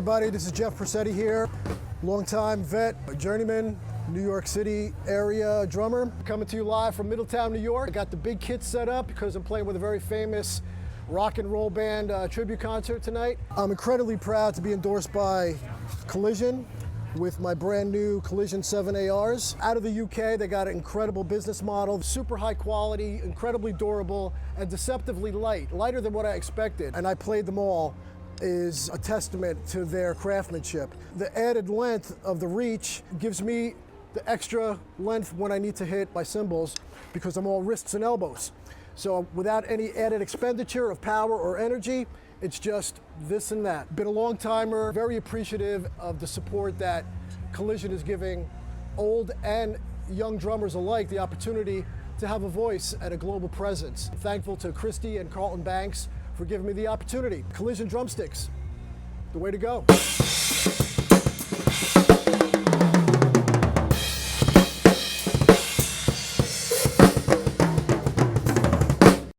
everybody, this is Jeff Prosetti here, longtime vet, journeyman, New York City area drummer. Coming to you live from Middletown, New York. I got the big kit set up because I'm playing with a very famous rock and roll band tribute concert tonight. I'm incredibly proud to be endorsed by Collision with my brand new Collision 7 ARs. Out of the UK, they got an incredible business model, super high quality, incredibly durable, and deceptively light, lighter than what I expected. And I played them all is a testament to their craftsmanship. The added length of the Reach gives me the extra length when I need to hit my cymbals because I'm all wrists and elbows. So without any added expenditure of power or energy, it's just this and that. Been a long timer, very appreciative of the support that Collision is giving old and young drummers alike the opportunity to have a voice at a global presence. Thankful to Christy and Carlton Banks for giving me the opportunity. Collision Drumsticks, the way to go.